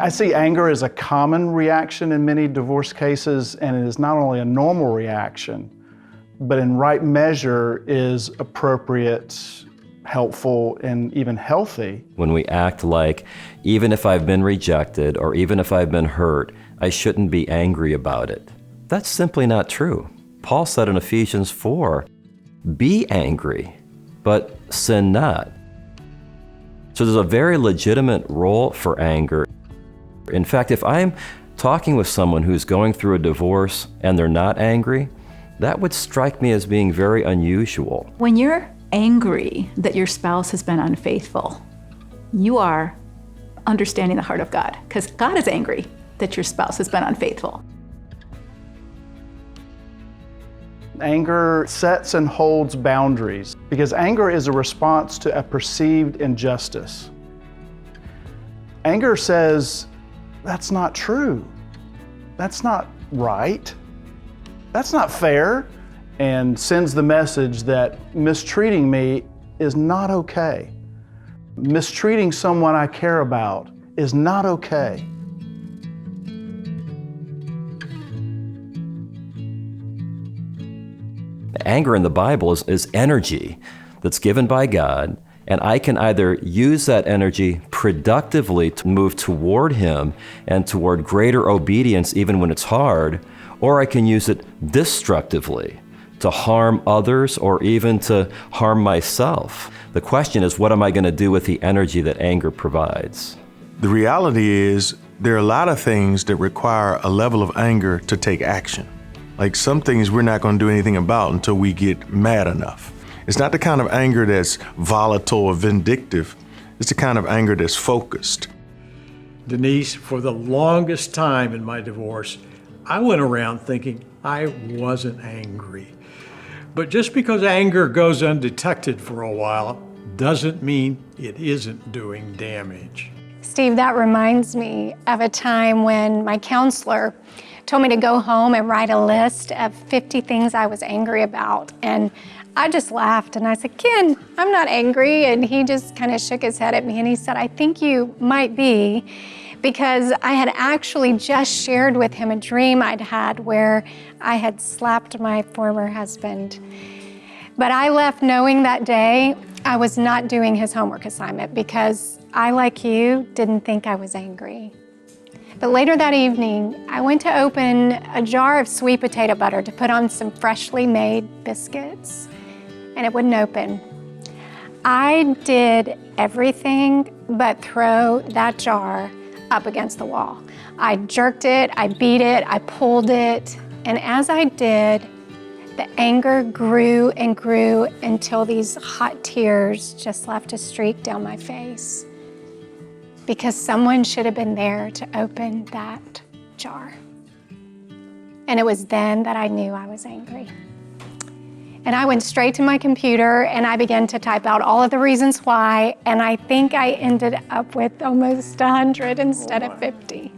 I see anger as a common reaction in many divorce cases, and it is not only a normal reaction, but in right measure is appropriate, helpful, and even healthy. When we act like, even if I've been rejected or even if I've been hurt, I shouldn't be angry about it. That's simply not true. Paul said in Ephesians 4, be angry, but sin not. So there's a very legitimate role for anger. In fact, if I'm talking with someone who's going through a divorce and they're not angry, that would strike me as being very unusual. When you're angry that your spouse has been unfaithful, you are understanding the heart of God, because God is angry that your spouse has been unfaithful. Anger sets and holds boundaries because anger is a response to a perceived injustice. Anger says, that's not true. That's not right. That's not fair, and sends the message that mistreating me is not okay. Mistreating someone I care about is not okay. Anger in the Bible is energy that's given by God, and I can either use that energy productively to move toward Him and toward greater obedience even when it's hard, or I can use it destructively to harm others or even to harm myself. The question is, what am I going to do with the energy that anger provides? The reality is there are a lot of things that require a level of anger to take action. Like some things we're not going to do anything about until we get mad enough. It's not the kind of anger that's volatile or vindictive. It's the kind of anger that's focused. Denise, for the longest time in my divorce, I went around thinking I wasn't angry. But just because anger goes undetected for a while doesn't mean it isn't doing damage. Steve, that reminds me of a time when my counselor told me to go home and write a list of 50 things I was angry about. And I just laughed and I said, Ken, I'm not angry. And he just kind of shook his head at me and he said, I think you might be, because I had actually just shared with him a dream I'd had where I had slapped my former husband. But I left knowing that day I was not doing his homework assignment because I, like you, didn't think I was angry. But later that evening, I went to open a jar of sweet potato butter to put on some freshly made biscuits, and it wouldn't open. I did everything but throw that jar up against the wall. I jerked it, I beat it, I pulled it, and as I did, the anger grew and grew until these hot tears just left a streak down my face. Because someone should have been there to open that jar. And it was then that I knew I was angry. And I went straight to my computer and I began to type out all of the reasons why, and I think I ended up with almost 100 instead of 50.